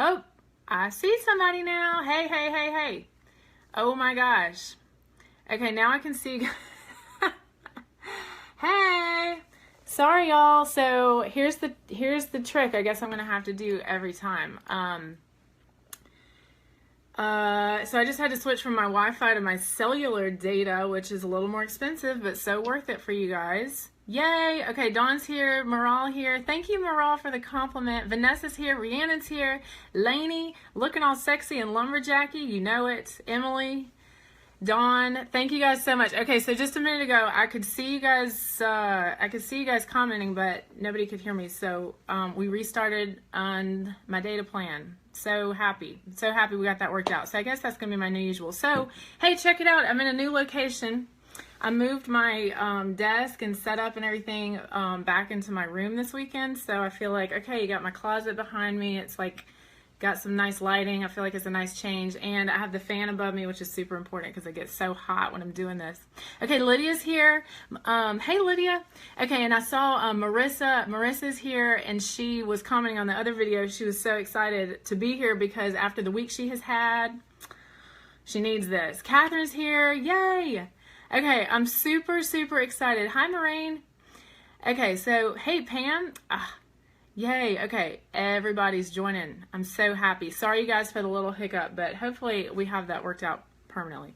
Oh, I see somebody now. Hey, hey, hey, hey. Oh my gosh. Okay, now I can see. Hey. Sorry, y'all. So here's the trick. I guess I'm gonna have to do every time. So I just had to switch from my Wi-Fi to my cellular data, which is a little more expensive, but so worth it for you guys. Yay! Okay, Dawn's here, Maral here. Thank you, Maral, for the compliment. Vanessa's here, Rhiannon's here, Lainey, looking all sexy and lumberjacky, you know it. Emily, Dawn, thank you guys so much. Okay, so just a minute ago, I could see you guys commenting, but nobody could hear me. So we restarted on my data plan. So happy we got that worked out. So I guess that's gonna be my new usual. So hey, check it out. I'm in a new location. I moved my desk and setup and everything back into my room this weekend. So I feel like, okay, you got my closet behind me. It's like got some nice lighting. I feel like it's a nice change. And I have the fan above me, which is super important because it gets so hot when I'm doing this. Okay, Lydia's here. Hey, Lydia. Okay, and I saw Marissa. Marissa's here, and she was commenting on the other video. She was so excited to be here because after the week she has had, she needs this. Catherine's here. Yay. Okay, I'm super, super excited. Hi, Moraine. Okay, so, hey, Pam. Yay, okay, everybody's joining. I'm so happy. Sorry, you guys, for the little hiccup, but hopefully we have that worked out permanently.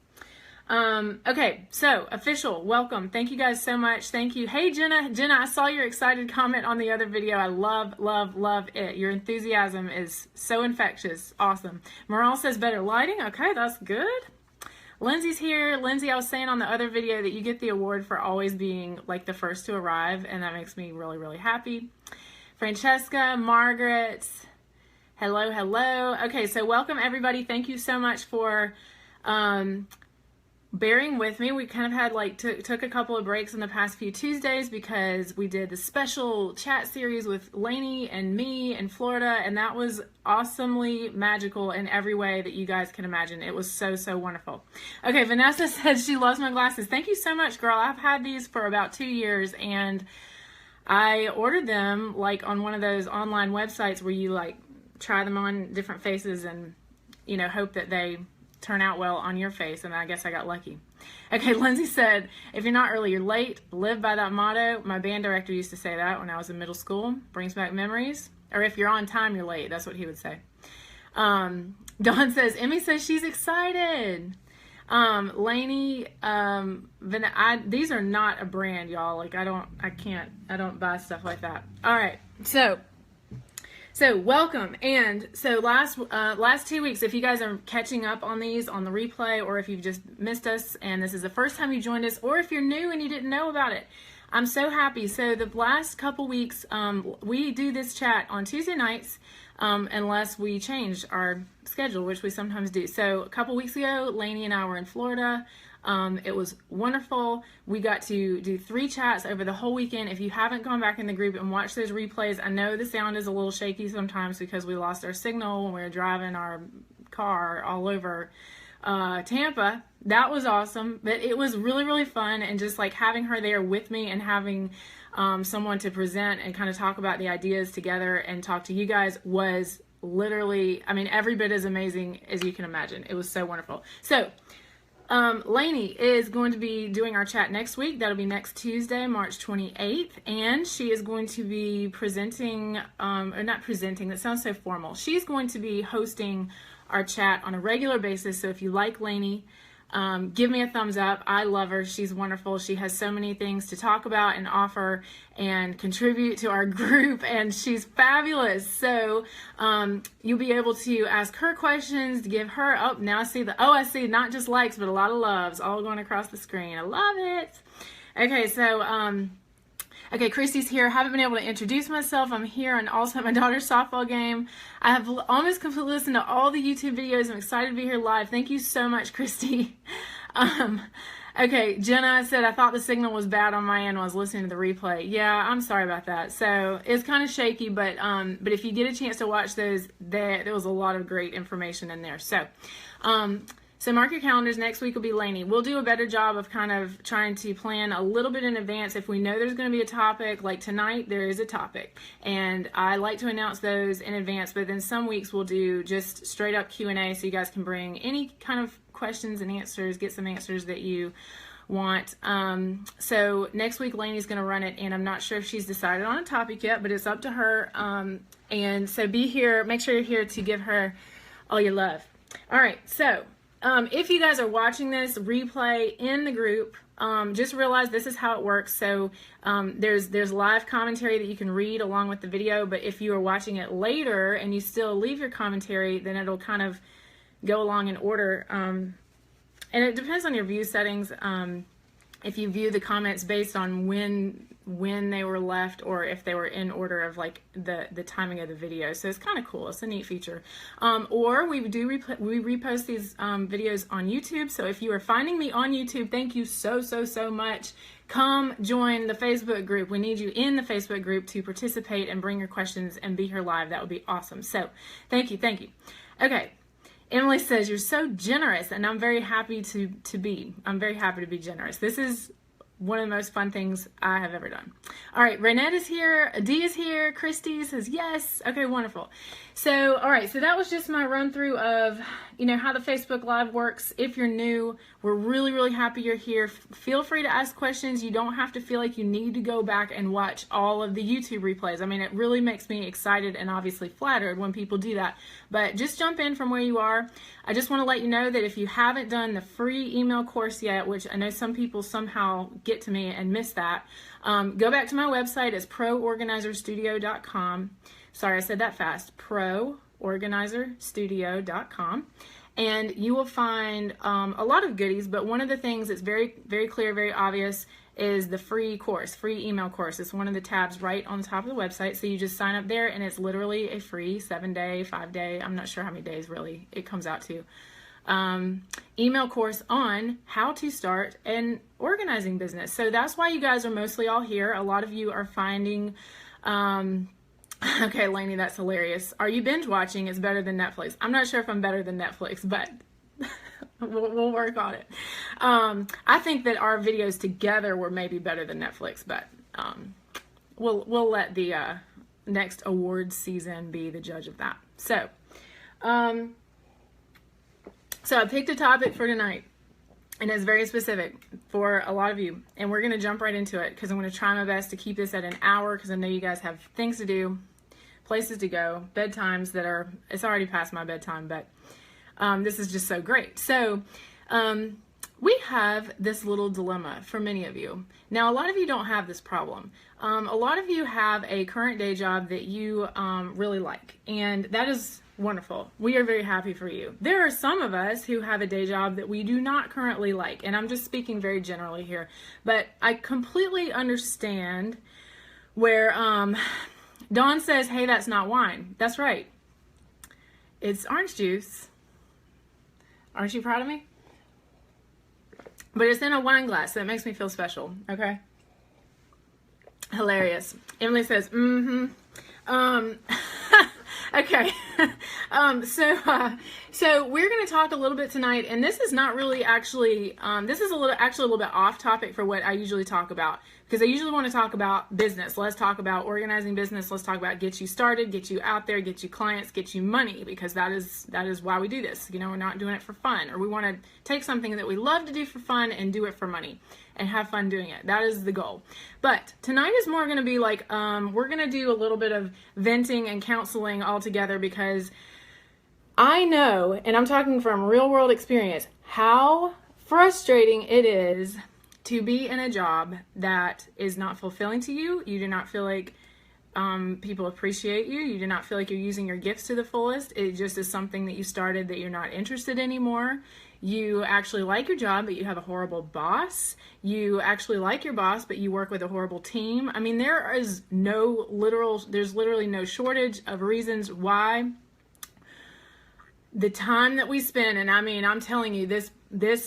Okay, so, official, welcome. Thank you guys so much. Thank you. Hey, Jenna. Jenna, I saw your excited comment on the other video. I love, love, love it. Your enthusiasm is so infectious. Awesome. Moral says better lighting. Okay, that's good. Lindsay's here. Lindsay, I was saying on the other video that you get the award for always being like the first to arrive, and that makes me really, really happy. Francesca, Margaret, hello, hello. Okay, so welcome everybody. Thank you so much for bearing with me. We kind of had took a couple of breaks in the past few Tuesdays because we did the special chat series with Lainey and me in Florida, and that was awesomely magical in every way that you guys can imagine. It was so, so wonderful. Okay, Vanessa says she loves my glasses. Thank you so much, girl. I've had these for about 2 years, and I ordered them on one of those online websites where you try them on different faces and, you know, hope that they turn out well on your face, and I guess I got lucky. Okay, Lindsay said, if you're not early, you're late. Live by that motto. My band director used to say that when I was in middle school. Brings back memories. Or if you're on time, you're late. That's what he would say. Dawn says, Emmy says she's excited. Lainey, these are not a brand, y'all. I don't buy stuff like that. All right. So welcome. And so last 2 weeks, if you guys are catching up on these on the replay, or if you've just missed us and this is the first time you joined us, or if you're new and you didn't know about it, I'm so happy. So the last couple weeks, we do this chat on Tuesday nights, unless we change our schedule, which we sometimes do. So a couple weeks ago, Lainey and I were in Florida. It was wonderful. We got to do 3 chats over the whole weekend. If you haven't gone back in the group and watched those replays, I know the sound is a little shaky sometimes because we lost our signal when we were driving our car all over Tampa. That was awesome, but it was really, really fun, and just having her there with me and having someone to present and kind of talk about the ideas together and talk to you guys was literally, every bit as amazing as you can imagine. It was so wonderful. So Lainey is going to be doing our chat next week. That'll be next Tuesday, March 28th. And she is going to be presenting, or not presenting, that sounds so formal. She's going to be hosting our chat on a regular basis. So if you like Lainey, give me a thumbs up. I love her. She's wonderful. She has so many things to talk about and offer and contribute to our group, and she's fabulous. So you'll be able to ask her questions, to give her, I see not just likes, but a lot of loves all going across the screen. I love it. Okay, so okay, Christy's here. Haven't been able to introduce myself. I'm here and also at my daughter's softball game. I have almost completely listened to all the YouTube videos. I'm excited to be here live. Thank you so much, Christy. Okay, Jenna said, I thought the signal was bad on my end when I was listening to the replay. Yeah, I'm sorry about that. So it's kind of shaky, but if you get a chance to watch those, there was a lot of great information in there. So So mark your calendars. Next week will be Lainey. We'll do a better job of kind of trying to plan a little bit in advance. If we know there's going to be a topic, like tonight, there is a topic. And I like to announce those in advance, but then some weeks we'll do just straight up Q&A so you guys can bring any kind of questions and answers, get some answers that you want. So next week Lainey's going to run it, and I'm not sure if she's decided on a topic yet, but it's up to her. And so be here, make sure you're here to give her all your love. All right, so if you guys are watching this replay in the group, just realize this is how it works. So there's live commentary that you can read along with the video, but if you are watching it later and you still leave your commentary, then it'll kind of go along in order. And it depends on your view settings. If you view the comments based on when they were left, or if they were in order of like the timing of the video. So it's kind of cool. It's a neat feature. Or we repost these videos on YouTube. So if you are finding me on YouTube, thank you so much. Come join the Facebook group. We need you in the Facebook group to participate and bring your questions and be here live. That would be awesome. So thank you. Okay. Emily says, you're so generous, and I'm very happy to be. I'm very happy to be generous. This is one of the most fun things I have ever done. All right, Renette is here. Adi is here. Christy says yes. Okay, wonderful. So, all right, so that was just my run through of, how the Facebook Live works. If you're new, we're really happy you're here. Feel free to ask questions. You don't have to feel like you need to go back and watch all of the YouTube replays. I mean, it really makes me excited and obviously flattered when people do that. But just jump in from where you are. I just want to let you know that if you haven't done the free email course yet, which I know some people somehow get to me and miss that, go back to my website. It's proorganizerstudio.com. Sorry, I said that fast. proorganizerstudio.com. And you will find a lot of goodies, but one of the things that's very clear, very obvious is the free course, free email course. It's one of the tabs right on the top of the website. So you just sign up there, and it's literally a free 7-day, 5-day, I'm not sure how many days really it comes out to, email course on how to start an organizing business. So that's why you guys are mostly all here. A lot of you are finding, okay, Lainey, that's hilarious. Are you binge watching? It's better than Netflix. I'm not sure if I'm better than Netflix, but we'll work on it. I think that our videos together were maybe better than Netflix, but we'll let the next awards season be the judge of that. So, so I picked a topic for tonight, and it's very specific for a lot of you, and we're going to jump right into it because I'm going to try my best to keep this at an hour because I know you guys have things to do, places to go, bedtimes that are, it's already past my bedtime, but this is just so great. So we have this little dilemma for many of you. Now, a lot of you don't have this problem. A lot of you have a current day job that you really like, and that is wonderful. We are very happy for you. There are some of us who have a day job that we do not currently like, and I'm just speaking very generally here, but I completely understand where Dawn says, hey, that's not wine. That's right. It's orange juice. Aren't you proud of me? But it's in a wine glass, so it makes me feel special, okay? Hilarious. Emily says, okay. So we're going to talk a little bit tonight, and this is not really actually, this is actually a little bit off topic for what I usually talk about, because I usually want to talk about business. Let's talk about organizing business. Let's talk about get you started, get you out there, get you clients, get you money, because that is why we do this. We're not doing it for fun, or we want to take something that we love to do for fun and do it for money and have fun doing it. That is the goal. But tonight is more going to be like, we're going to do a little bit of venting and counseling all together, because I know, and I'm talking from real world experience, how frustrating it is to be in a job that is not fulfilling to you. You do not feel like people appreciate you. You do not feel like you're using your gifts to the fullest. It just is something that you started that you're not interested anymore. You actually like your job, but you have a horrible boss. You actually like your boss, but you work with a horrible team. I mean, there's literally no shortage of reasons why the time that we spend, and I mean, I'm telling you, this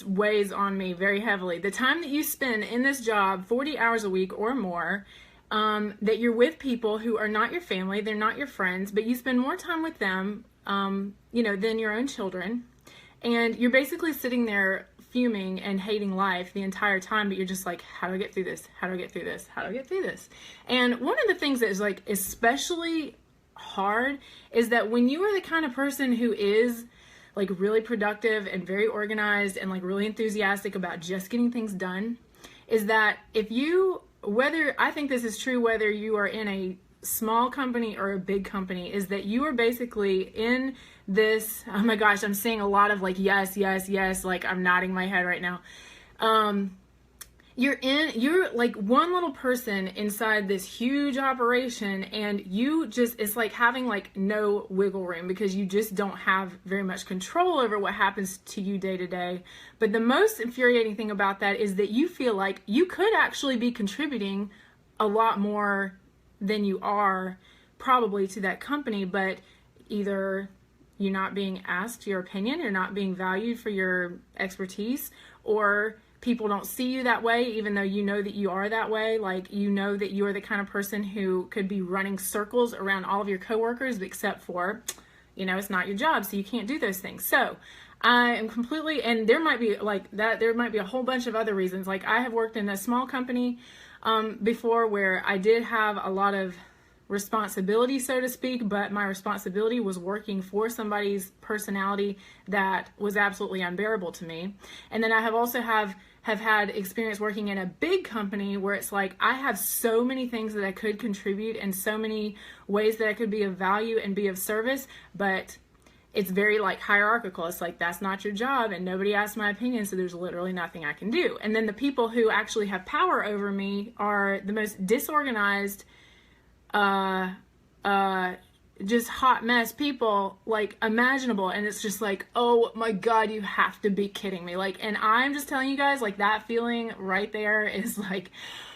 weighs on me very heavily. The time that you spend in this job, 40 hours a week or more, that you're with people who are not your family, they're not your friends, but you spend more time with them, than your own children. And you're basically sitting there fuming and hating life the entire time, but you're just like, how do I get through this? How do I get through this? How do I get through this? And one of the things that is like especially hard is that when you are the kind of person who is like really productive and very organized and like really enthusiastic about just getting things done, is that if you, whether, I think this is true whether you are in a small company or a big company, is that you are basically in this, oh my gosh, I'm seeing a lot of like yes, yes, yes, like I'm nodding my head right now. You're like one little person inside this huge operation, and you just, it's like having like no wiggle room because you just don't have very much control over what happens to you day to day. But the most infuriating thing about that is that you feel like you could actually be contributing a lot more than you are probably to that company, but either you're not being asked your opinion, you're not being valued for your expertise, or people don't see you that way, even though you know that you are that way. Like, you know that you are the kind of person who could be running circles around all of your coworkers, except for, you know, it's not your job, so you can't do those things. So I am completely, and there might be like that, there might be a whole bunch of other reasons. Like, I have worked in a small company before where I did have a lot of responsibility, so to speak, but my responsibility was working for somebody's personality that was absolutely unbearable to me. And then I have also have had experience working in a big company where it's like I have so many things that I could contribute and so many ways that I could be of value and be of service, but it's very like hierarchical. It's like, that's not your job and nobody asked my opinion, so there's literally nothing I can do. And then the people who actually have power over me are the most disorganized, just hot mess people like imaginable. And it's just like, oh my God, you have to be kidding me. Like, and I'm just telling you guys, like, that feeling right there is like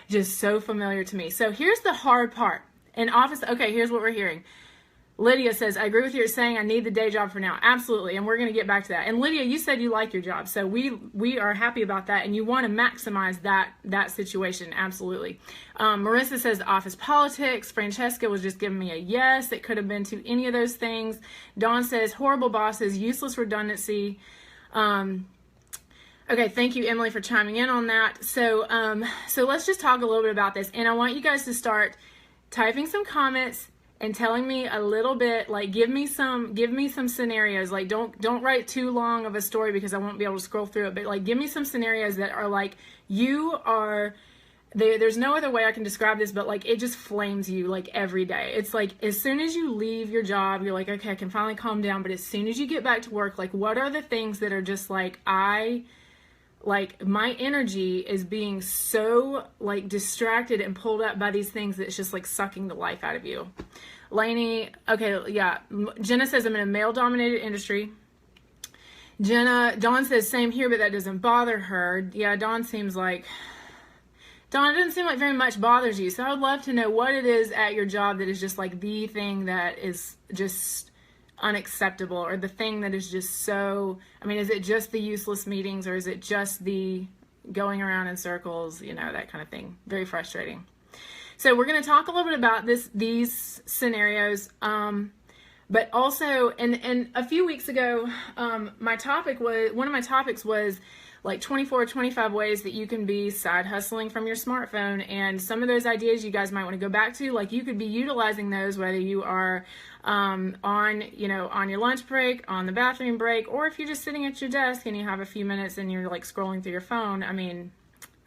just so familiar to me. So here's the hard part. In office, okay, here's what we're hearing. Lydia says, I agree with you saying I need the day job for now. Absolutely. And we're going to get back to that. And Lydia, you said you like your job. So we are happy about that. And you want to maximize that situation. Absolutely. Marissa says office politics. Francesca was just giving me a yes. It could have been to any of those things. Dawn says horrible bosses, useless redundancy. Okay. Thank you, Emily, for chiming in on that. So let's just talk a little bit about this. And I want you guys to start typing some comments and telling me a little bit, like, give me some scenarios. Like, don't write too long of a story because I won't be able to scroll through it, but like, give me some scenarios that are like, you are, there's no other way I can describe this, but like, it just flames you like every day. It's like, as soon as you leave your job, you're like, okay, I can finally calm down. But as soon as you get back to work, like, what are the things that are just like, like, my energy is being so like distracted and pulled up by these things that it's just like sucking the life out of you. Lainey, okay, yeah. Jenna says I'm in a male-dominated industry. Dawn says same here, but that doesn't bother her. Yeah, Dawn, it doesn't seem like very much bothers you. So I would love to know what it is at your job that is just like the thing that is just unacceptable, or the thing that is just so, I mean, is it just the useless meetings, or is it just the going around in circles, you know, that kind of thing. Very frustrating. So we're going to talk a little bit about these scenarios, but also, and a few weeks ago, one of my topics was like 24 or 25 ways that you can be side hustling from your smartphone. And some of those ideas you guys might want to go back to, like, you could be utilizing those whether you are on your lunch break, on the bathroom break, or if you're just sitting at your desk and you have a few minutes and you're like scrolling through your phone. I mean,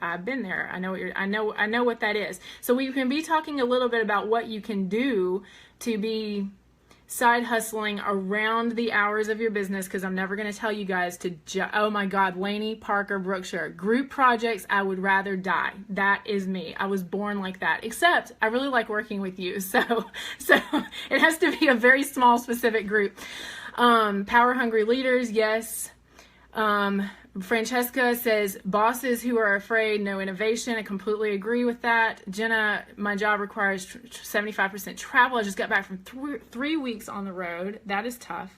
I've been there. I know what that is. So we can be talking a little bit about what you can do to be side hustling around the hours of your business, because I'm never going to tell you guys to oh my God, Lainey Parker Brookshire, group projects, I would rather die. That is me. I was born like that, except I really like working with you. So it has to be a very small, specific group. Power hungry leaders. Yes. Francesca says bosses who are afraid, no innovation. I completely agree with that. Jenna, my job requires 75% travel. I just got back from 3 weeks on the road. That is tough.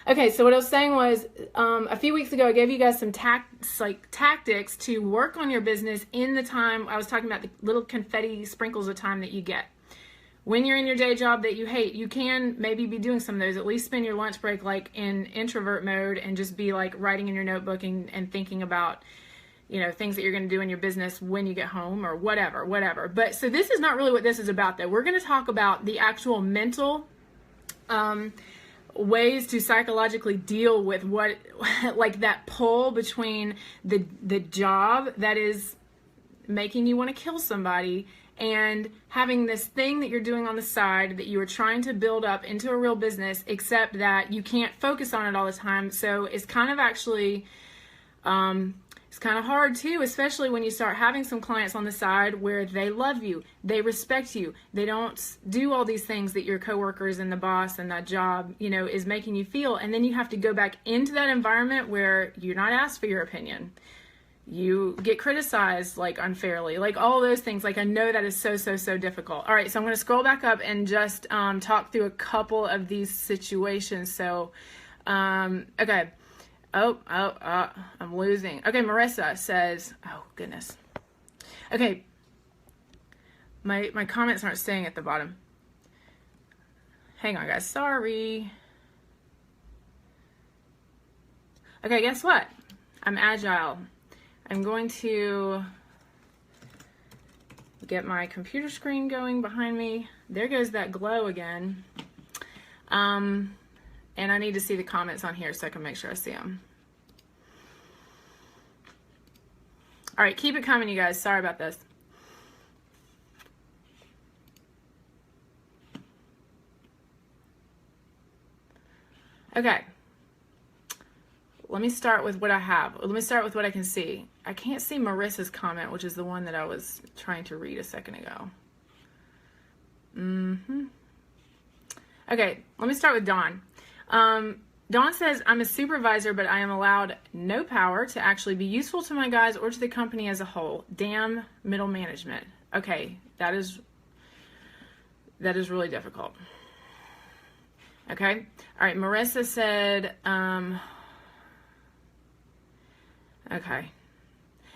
Okay, so what I was saying was a few weeks ago I gave you guys some tactics to work on your business in the time. I was talking about the little confetti sprinkles of time that you get. when you're in your day job that you hate, you can maybe be doing some of those. At least spend your lunch break like in introvert mode and just be like writing in your notebook and thinking about, you know, things that you're going to do in your business when you get home or whatever. But so this is not really what this is about, though. We're going to talk about the actual mental ways to psychologically deal with what, like that pull between the job that is making you want to kill somebody and having this thing that you're doing on the side that you are trying to build up into a real business, except that you can't focus on it all the time. So it's kind of actually, it's kind of hard too, especially when you start having some clients on the side where they love you, they respect you, they don't do all these things that your coworkers and the boss and that job, you know, is making you feel. And then you have to go back into that environment where you're not asked for your opinion. You get criticized like unfairly, like all those things. Like I know that is so difficult. All right, so I'm going to scroll back up and just talk through a couple of these situations. So, okay. I'm losing. Okay, Marissa says, oh goodness. Okay, my comments aren't staying at the bottom. Hang on, guys. Sorry. Okay, guess what? I'm agile. I'm going to get my computer screen going behind me. There goes that glow again. And I need to see the comments on here so I can make sure I see them. All right, keep it coming, you guys. Sorry about this. Okay. Let me start with what I have. Let me start with what I can see. I can't see Marissa's comment, which is the one that I was trying to read a second ago. Okay, let me start with Dawn. Dawn says, I'm a supervisor, but I am allowed no power to actually be useful to my guys or to the company as a whole. Damn middle management. Okay, that is really difficult. Okay, all right, Marissa said, okay.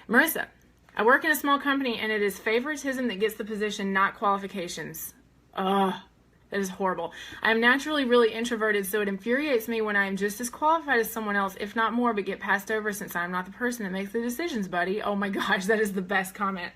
Marissa, I work in a small company and it is favoritism that gets the position, not qualifications. Ugh, that is horrible. I am naturally really introverted, so it infuriates me when I am just as qualified as someone else, if not more, but get passed over since I'm not the person that makes the decisions, buddy. Oh my gosh, that is the best comment.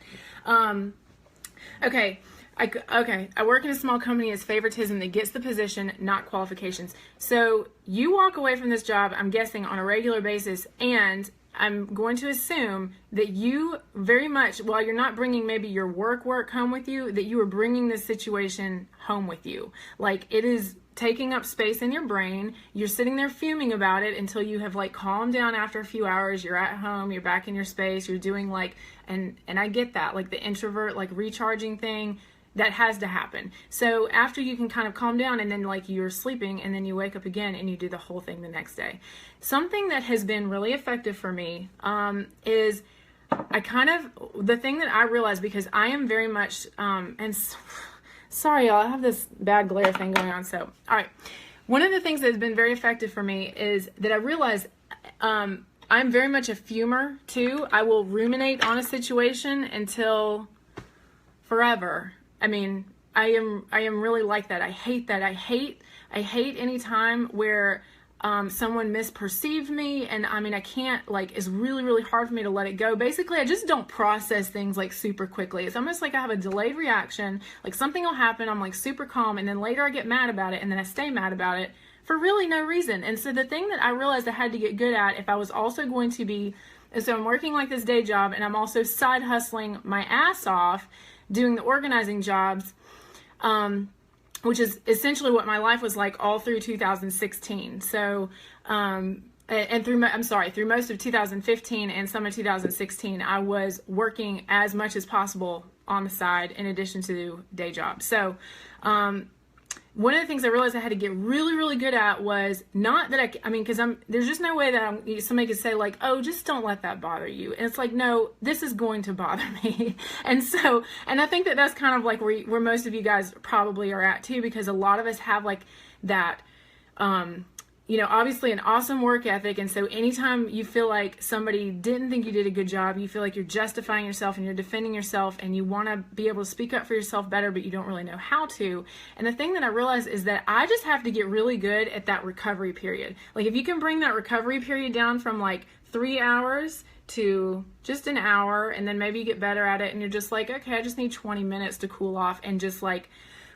Okay. I work in a small company. It's favoritism that gets the position, not qualifications. So you walk away from this job, I'm guessing, on a regular basis, and I'm going to assume that you very much, while you're not bringing maybe your work home with you, that you are bringing this situation home with you. Like it is taking up space in your brain. You're sitting there fuming about it until you have like calmed down after a few hours. You're at home, you're back in your space, you're doing like, and I get that, like the introvert, like recharging thing. That has to happen. So after you can kind of calm down and then like you're sleeping and then you wake up again and you do the whole thing the next day. Something that has been really effective for me is the thing that I realized, because I am very much, sorry y'all, I have this bad glare thing going on. So, all right. One of the things that has been very effective for me is that I realized I'm very much a fumer too. I will ruminate on a situation until forever. I mean, I am really like that. I hate that. I hate any time where someone misperceived me, and I mean, I can't, like, it's really hard for me to let it go. Basically, I just don't process things like super quickly. It's almost like I have a delayed reaction. Like something will happen, I'm like super calm, and then later I get mad about it, and then I stay mad about it for really no reason. And so the thing that I realized I had to get good at, if I was also going to be, and so I'm working like this day job, and I'm also side hustling my ass off doing the organizing jobs, which is essentially what my life was like all through 2016. So, and through most of 2015 and some of 2016, I was working as much as possible on the side in addition to day jobs. So, one of the things I realized I had to get really good at was not that I mean, because there's just no way that somebody could say like, oh, just don't let that bother you. And it's like, no, this is going to bother me. And so, and I think that that's kind of like where most of you guys probably are at too, because a lot of us have like that, obviously an awesome work ethic. And so anytime you feel like somebody didn't think you did a good job, you feel like you're justifying yourself and you're defending yourself and you want to be able to speak up for yourself better, but you don't really know how to. And the thing that I realized is that I just have to get really good at that recovery period. Like if you can bring that recovery period down from like 3 hours to just an hour, and then maybe you get better at it and you're just like, okay, I just need 20 minutes to cool off and just like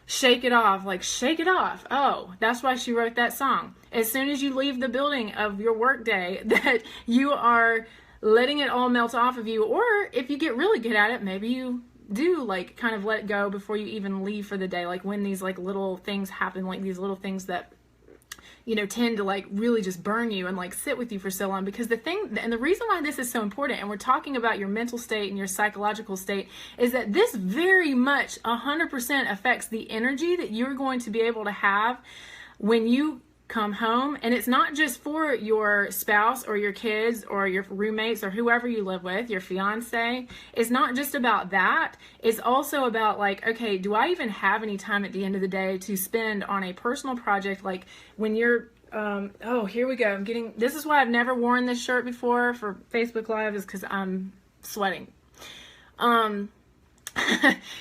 shake it off, like shake it off. Oh, that's why she wrote that song. As soon as you leave the building of your work day, that you are letting it all melt off of you. Or if you get really good at it, maybe you do like kind of let it go before you even leave for the day. Like when these like little things happen, like these little things that tend to like really just burn you and like sit with you for so long. Because the thing, and the reason why this is so important, and we're talking about your mental state and your psychological state, is that this very much 100% affects the energy that you're going to be able to have when you come home. And it's not just for your spouse or your kids or your roommates or whoever you live with, your fiance. It's not just about that. It's also about like, okay, do I even have any time at the end of the day to spend on a personal project? Like when you're, oh, here we go. This is why I've never worn this shirt before for Facebook Live, is because I'm sweating.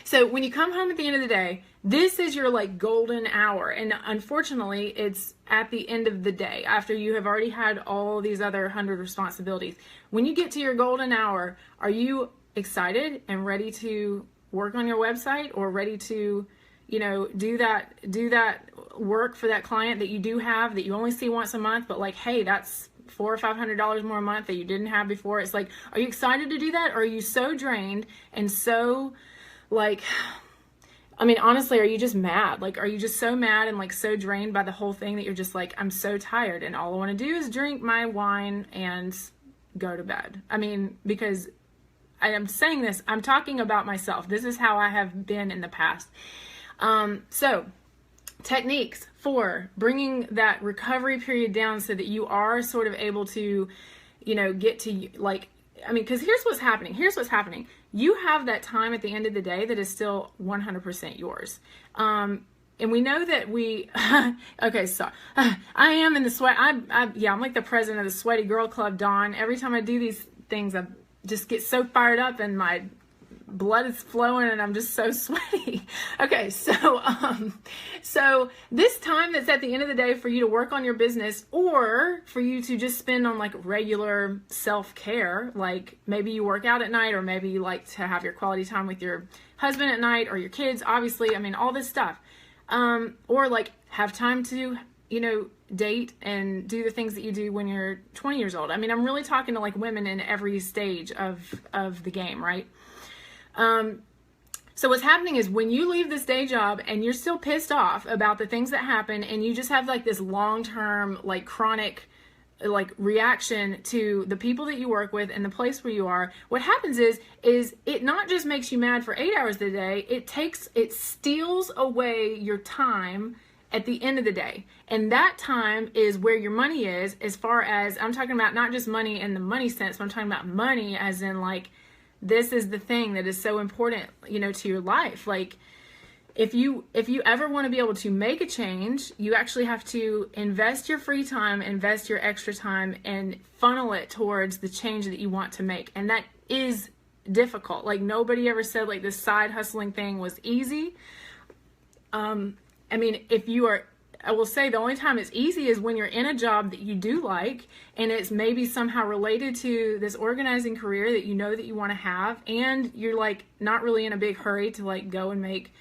So when you come home at the end of the day, this is your like golden hour. And unfortunately, it's at the end of the day after you have already had all these other 100 responsibilities. When you get to your golden hour, are you excited and ready to work on your website, or ready to, do that work for that client that you do have, that you only see once a month, but like, hey, that's $400 or $500 more a month that you didn't have before? It's like, are you excited to do that? Or are you so drained and so like, I mean, honestly, are you just mad? Like, are you just so mad and like so drained by the whole thing that you're just like, I'm so tired and all I want to do is drink my wine and go to bed? I mean, because I am saying this, I'm talking about myself. This is how I have been in the past. So techniques for bringing that recovery period down so that you are sort of able to, get to like, I mean, because here's what's happening. You have that time at the end of the day that is still 100% yours. And we know that okay, so I am in the sweat. I'm like the president of the Sweaty Girl Club, Dawn. Every time I do these things, I just get so fired up and my blood is flowing and I'm just so sweaty. Okay, so this time that's at the end of the day for you to work on your business, or for you to just spend on like regular self-care, like maybe you work out at night, or maybe you like to have your quality time with your husband at night, or your kids, obviously, I mean, all this stuff. Or like have time to, date and do the things that you do when you're 20 years old. I mean, I'm really talking to like women in every stage of the game, right? So what's happening is when you leave this day job and you're still pissed off about the things that happen, and you just have like this long-term, like chronic, like reaction to the people that you work with and the place where you are, what happens is it not just makes you mad for 8 hours a day, it steals away your time at the end of the day. And that time is where your money is, as far as, I'm talking about not just money in the money sense, but I'm talking about money as in like, this is the thing that is so important, to your life. Like if you ever want to be able to make a change, you actually have to invest your free time, invest your extra time, and funnel it towards the change that you want to make. And that is difficult. Like nobody ever said like this side hustling thing was easy. I mean, I will say the only time it's easy is when you're in a job that you do like, and it's maybe somehow related to this organizing career that that you want to have, and you're like not really in a big hurry to like go and make,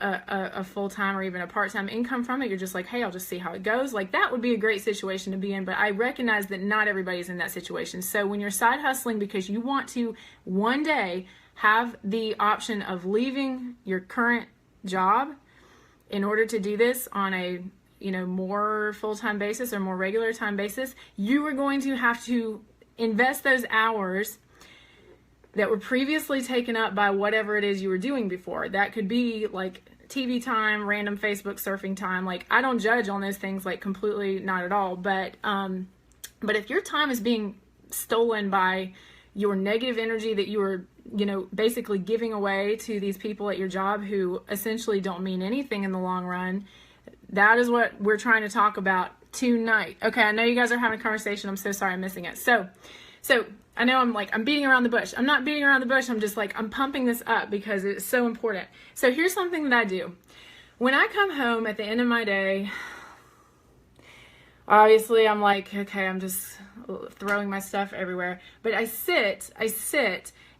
a full-time or even a part-time income from it. You're just like, hey, I'll just see how it goes. Like that would be a great situation to be in, but I recognize that not everybody's in that situation. So when you're side hustling because you want to one day have the option of leaving your current job in order to do this on a more full-time basis or more regular time basis, you are going to have to invest those hours that were previously taken up by whatever it is you were doing before. That could be like TV time, random Facebook surfing time. Like I don't judge on those things, like completely not at all. But if your time is being stolen by your negative energy that you were basically giving away to these people at your job who essentially don't mean anything in the long run, that is what we're trying to talk about tonight. Okay, I know you guys are having a conversation. I'm so sorry I'm missing it. So I know I'm beating around the bush. I'm not beating around the bush. I'm just I'm pumping this up because it's so important. So here's something that I do. When I come home at the end of my day, obviously I'm like, okay, I'm just throwing my stuff everywhere. But I sit,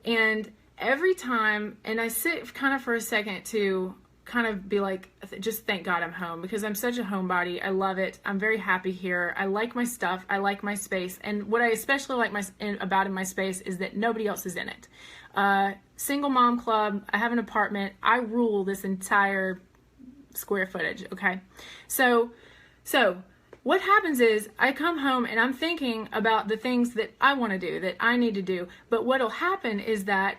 and every time, and I sit kind of for a second to kind of be like, just thank God I'm home, because I'm such a homebody. I love it. I'm very happy here. I like my stuff. I like my space. And what I especially like about my space is that nobody else is in it. Single mom club. I have an apartment. I rule this entire square footage. Okay. So what happens is I come home and I'm thinking about the things that I want to do, that I need to do. But what'll happen is that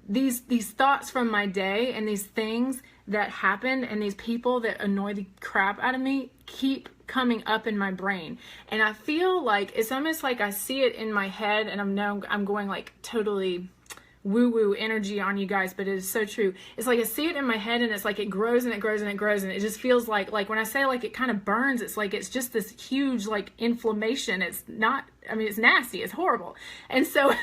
these thoughts from my day and these things that happen and these people that annoy the crap out of me keep coming up in my brain. And I feel like it's almost like I see it in my head, and I'm going like totally woo-woo energy on you guys, but it is so true. It's like I see it in my head, and it's like it grows and it grows and it grows, and it just feels like when I say like it kind of burns, it's like it's just this huge like inflammation. It's not, I mean, it's nasty, it's horrible. And so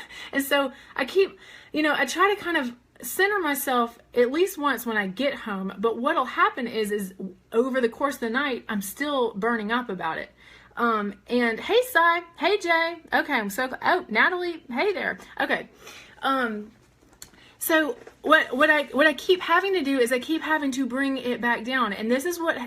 I keep, I try to kind of center myself at least once when I get home, but what'll happen is over the course of the night, I'm still burning up about it. And hey, Sai, hey, Jay. Okay, I'm so, oh, Natalie, hey there. Okay. So what I keep having to do is I keep having to bring it back down, and this is what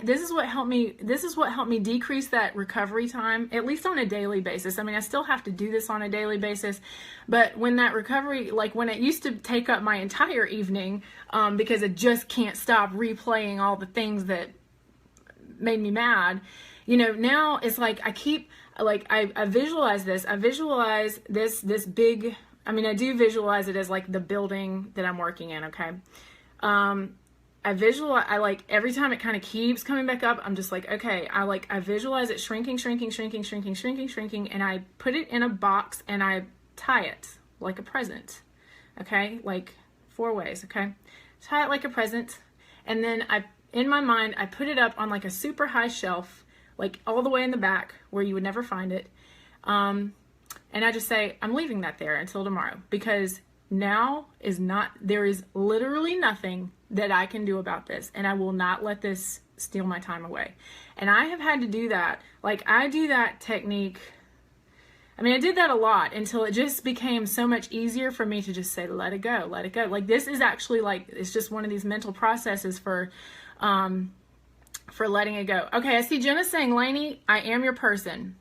helped me decrease that recovery time, at least on a daily basis. I mean, I still have to do this on a daily basis, but when that recovery, like when it used to take up my entire evening, because I just can't stop replaying all the things that made me mad, now it's like I visualize this. I visualize this big, I mean, I do visualize it as like the building that I'm working in, okay? I like every time it kind of keeps coming back up, I'm just like, okay, I visualize it shrinking, and I put it in a box and I tie it like a present, okay? Like 4 ways, okay? Tie it like a present, and then in my mind, I put it up on like a super high shelf, like all the way in the back where you would never find it. And I just say, I'm leaving that there until tomorrow, because there is literally nothing that I can do about this, and I will not let this steal my time away. And I have had to do that. Like, I do that technique. I mean, I did that a lot until it just became so much easier for me to just say, let it go, let it go. Like, this is actually like, it's just one of these mental processes for letting it go. Okay, I see Jenna saying, Lainey, I am your person.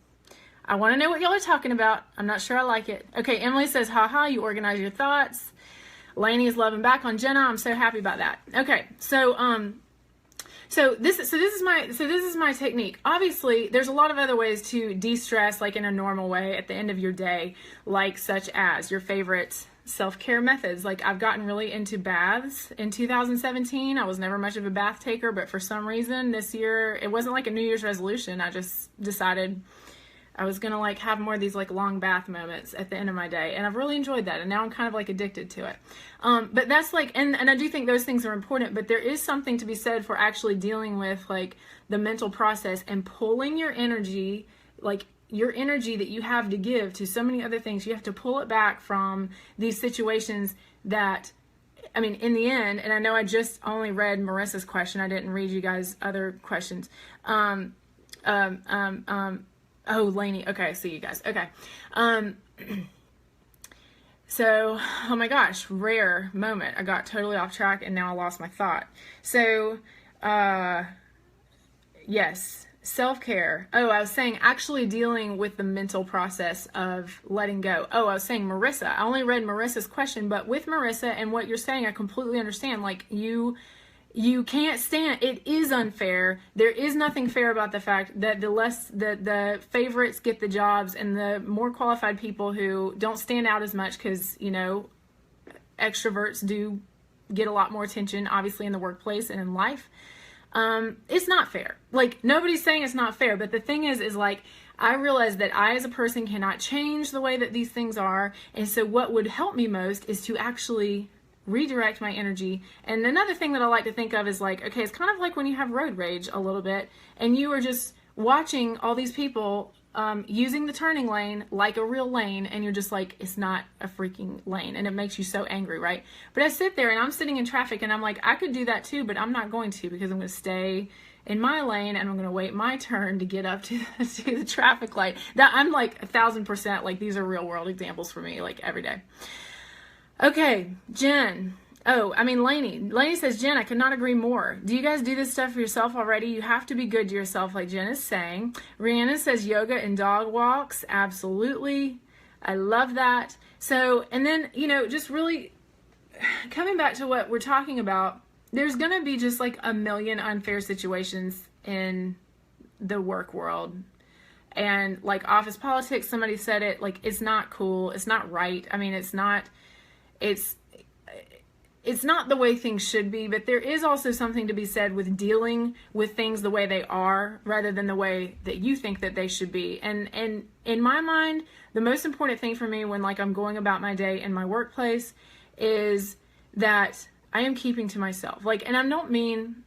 I want to know what y'all are talking about. I'm not sure I like it. Okay, Emily says, haha, you organize your thoughts. Lainey is loving back on Jenna. I'm so happy about that. Okay, so this is my technique. Obviously, there's a lot of other ways to de-stress, like in a normal way at the end of your day, like such as your favorite self-care methods. Like, I've gotten really into baths in 2017. I was never much of a bath taker, but for some reason this year, it wasn't like a New Year's resolution. I just decided I was gonna like have more of these like long bath moments at the end of my day, and I've really enjoyed that, and now I'm kind of like addicted to it. But that's like, and I do think those things are important, but there is something to be said for actually dealing with like the mental process and pulling your energy, like your energy that you have to give to so many other things. You have to pull it back from these situations that, I mean, in the end, and I know I just only read Marissa's question. I didn't read you guys' other questions. Oh, Lainey. Okay, I see you guys. Okay. So, oh my gosh, rare moment. I got totally off track and now I lost my thought. So, yes, self-care. Oh, I was saying actually dealing with the mental process of letting go. Oh, I was saying Marissa. I only read Marissa's question, but with Marissa and what you're saying, I completely understand. Like, you can't stand, it is unfair. There is nothing fair about the fact that the favorites get the jobs, and the more qualified people who don't stand out as much, because, extroverts do get a lot more attention, obviously, in the workplace and in life. It's not fair. Like, nobody's saying it's not fair, but the thing is like, I realize that I as a person cannot change the way that these things are, and so what would help me most is to actually redirect my energy. And another thing that I like to think of is like, okay, it's kind of like when you have road rage a little bit, and you are just watching all these people using the turning lane like a real lane, and you're just like, it's not a freaking lane, and it makes you so angry, right? But I sit there and I'm sitting in traffic and I'm like, I could do that too, but I'm not going to, because I'm going to stay in my lane and I'm going to wait my turn to get up to the traffic light. That I'm like 1,000%, like these are real world examples for me, like every day. Okay, Jen. Lainey says, Jen, I could not agree more. Do you guys do this stuff for yourself already? You have to be good to yourself, like Jen is saying. Rhiannon says, yoga and dog walks. Absolutely. I love that. So, and then, just really coming back to what we're talking about, there's going to be just like a million unfair situations in the work world. And like office politics, somebody said it, like, it's not cool. It's not right. I mean, it's not the way things should be, but there is also something to be said with dealing with things the way they are rather than the way that you think that they should be. And in my mind, the most important thing for me when like I'm going about my day in my workplace is that I am keeping to myself. Like, and I don't mean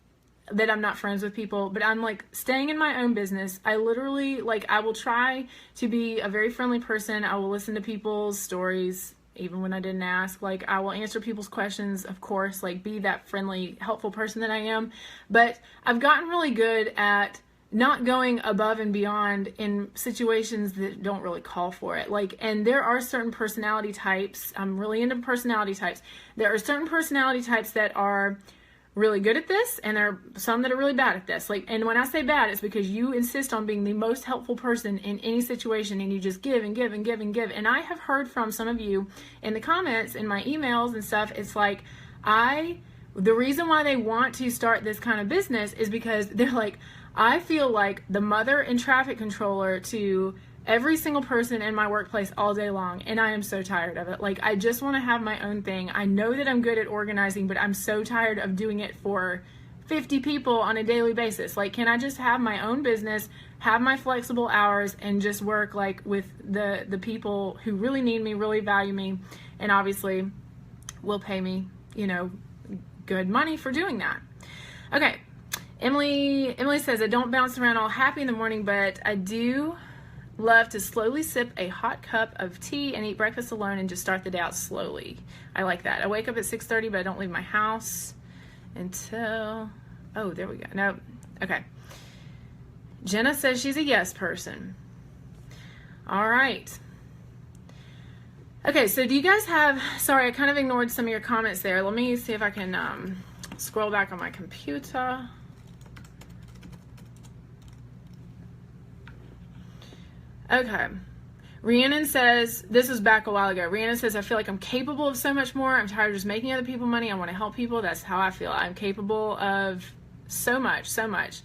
that I'm not friends with people, but I'm like staying in my own business. I literally, like, I will try to be a very friendly person. I will listen to people's stories, even when I didn't ask. Like, I will answer people's questions, of course, like be that friendly, helpful person that I am. But I've gotten really good at not going above and beyond in situations that don't really call for it. Like, and there are certain personality types. I'm really into personality types. There are certain personality types that are really good at this, and there are some that are really bad at this. Like, and when I say bad, it's because you insist on being the most helpful person in any situation, and you just give and give and give and give. And I have heard from some of you in the comments, in my emails and stuff, it's like, the reason why they want to start this kind of business is because they're like, I feel like the mother and traffic controller to every single person in my workplace all day long, and I am so tired of it. Like, I just want to have my own thing. I know that I'm good at organizing, but I'm so tired of doing it for 50 people on a daily basis. Like, can I just have my own business, have my flexible hours, and just work like with the people who really need me, really value me, and obviously will pay me, good money for doing that. Okay. Emily says, I don't bounce around all happy in the morning, but I do love to slowly sip a hot cup of tea and eat breakfast alone and just start the day out slowly. I like that. I wake up at 6:30, but I don't leave my house until, oh, there we go. No, okay. Jenna says she's a yes person. All right. Okay, so do you guys have, sorry, I kind of ignored some of your comments there. Let me see if I can scroll back on my computer. Okay. Rhiannon says, this was back a while ago. Rhiannon says, I feel like I'm capable of so much more. I'm tired of just making other people money. I want to help people. That's how I feel. I'm capable of so much, so much.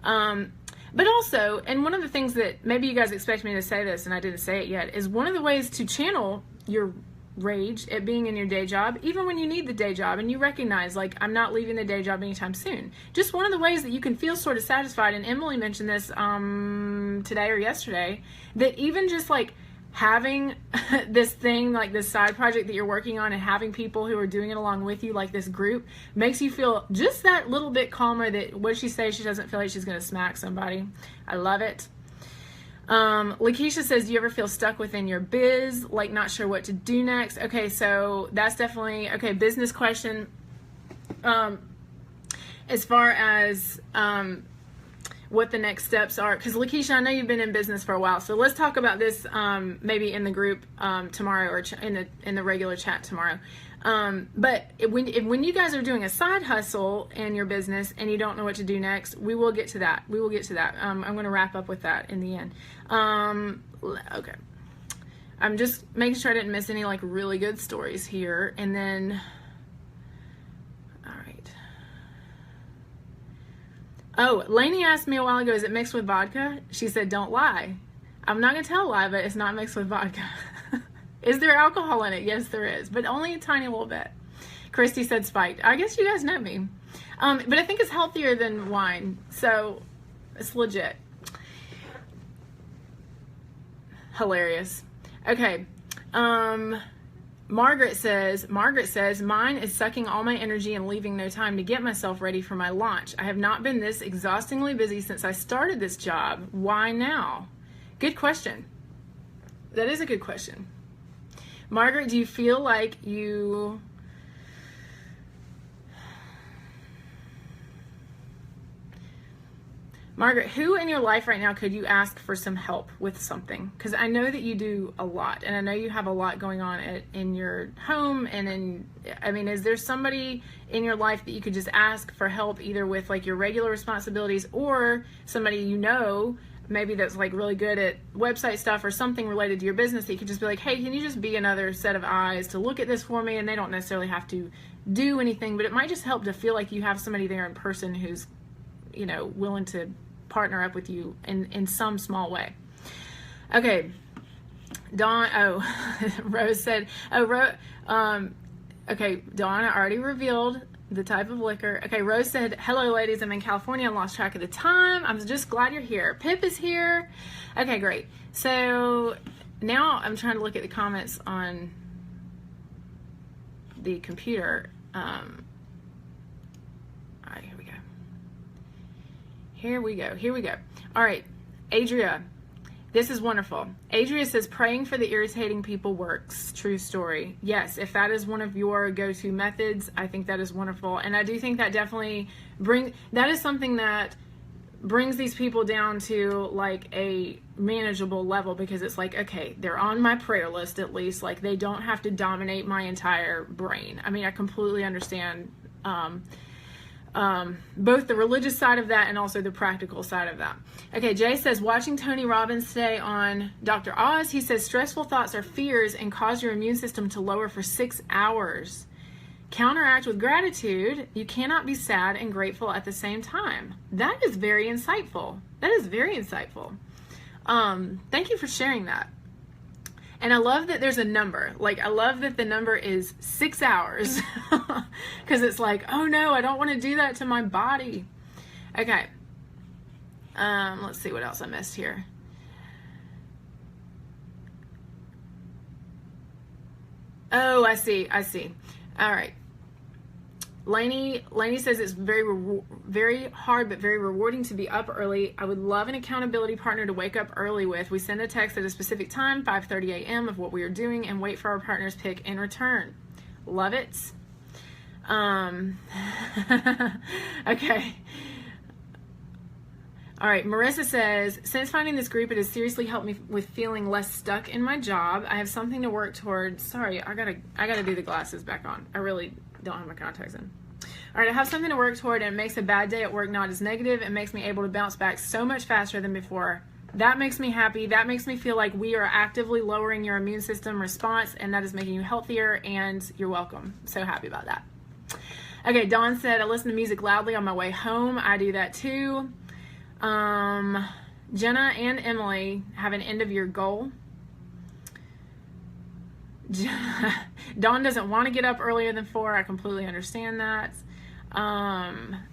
But also, and one of the things that maybe you guys expect me to say this and I didn't say it yet, is one of the ways to channel your rage at being in your day job, even when you need the day job and you recognize, like, I'm not leaving the day job anytime soon. Just one of the ways that you can feel sort of satisfied, and Emily mentioned this today or yesterday, that even just like having this thing, like this side project that you're working on, and having people who are doing it along with you, like this group, makes you feel just that little bit calmer. That what she says, she doesn't feel like she's going to smack somebody. I love it. Lakeisha says, do you ever feel stuck within your biz, like not sure what to do next? Okay, so that's definitely, okay, business question. As far as what the next steps are, because Lakeisha, I know you've been in business for a while, so let's talk about this maybe in the group tomorrow, or in the regular chat tomorrow. But when you guys are doing a side hustle in your business and you don't know what to do next, we will get to that. I'm going to wrap up with that in the end. Okay. I'm just making sure I didn't miss any like really good stories here. And then, all right. Oh, Lainey asked me a while ago, is it mixed with vodka? She said, don't lie. I'm not going to tell a lie, but it's not mixed with vodka. Is there alcohol in it? Yes, there is, but only a tiny little bit. Christy said spiked. I guess you guys know me. But I think it's healthier than wine, so it's legit. Hilarious. Okay. Margaret says, mine is sucking all my energy and leaving no time to get myself ready for my launch. I have not been this exhaustingly busy since I started this job. Why now? Good question. That is a good question. Margaret, do you feel like you... Margaret, who in your life right now could you ask for some help with something? Because I know that you do a lot, and I know you have a lot going on in your home, and is there somebody in your life that you could just ask for help, either with like your regular responsibilities, or somebody you know maybe that's like really good at website stuff or something related to your business that you could just be like, hey, can you just be another set of eyes to look at this for me? And they don't necessarily have to do anything, but it might just help to feel like you have somebody there in person who's, willing to partner up with you in some small way. Okay. Rose said, okay, Dawn, I already revealed the type of liquor. Okay, Rose said, hello ladies, I'm in California, I lost track of the time. I'm just glad you're here. Pip is here. Okay, great. So now I'm trying to look at the comments on the computer. All right, here we go. All right, Adria, this is wonderful. Adria says, praying for the irritating people works. True story. Yes, if that is one of your go-to methods, I think that is wonderful. And I do think that definitely that is something that brings these people down to like a manageable level, because it's like, okay, they're on my prayer list at least. Like, they don't have to dominate my entire brain. I mean, I completely understand both the religious side of that and also the practical side of that. Okay, Jay says, watching Tony Robbins today on Dr. Oz, he says, stressful thoughts are fears and cause your immune system to lower for 6 hours. Counteract with gratitude. You cannot be sad and grateful at the same time. That is very insightful. Thank you for sharing that. And I love that there's a number. Like, I love that the number is 6 hours. Because it's like, oh no, I don't want to do that to my body. Okay. Let's see what else I missed here. Oh, I see. All right. Lainey says it's very hard but very rewarding to be up early. I would love an accountability partner to wake up early with. We send a text at a specific time, 5:30 a.m. of what we are doing, and wait for our partner's pick in return. Love it. Okay. All right, Marissa says, since finding this group, it has seriously helped me with feeling less stuck in my job. I have something to work towards. Sorry, I gotta do the glasses back on. I really don't have my contacts in. All right, I have something to work toward, and it makes a bad day at work not as negative. It makes me able to bounce back so much faster than before. That makes me happy. That makes me feel like we are actively lowering your immune system response, and that is making you healthier, and you're welcome. So happy about that. Okay, Dawn said, I listen to music loudly on my way home. I do that too. Jenna and Emily have an end of year goal. Dawn doesn't want to get up earlier than 4. I completely understand that.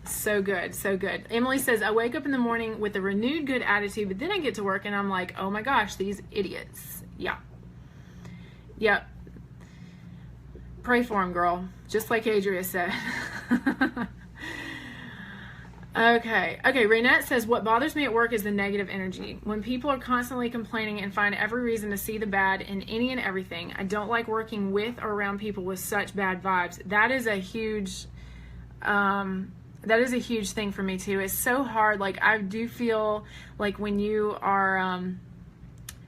So good. Emily says, I wake up in the morning with a renewed good attitude, but then I get to work and I'm like, oh my gosh, these idiots. Yeah. Yep. Pray for them, girl. Just like Adria said. Okay, Renette says, what bothers me at work is the negative energy. When people are constantly complaining and find every reason to see the bad in any and everything. I don't like working with or around people with such bad vibes. That is a huge thing for me too. It's so hard. Like, I do feel like when you are,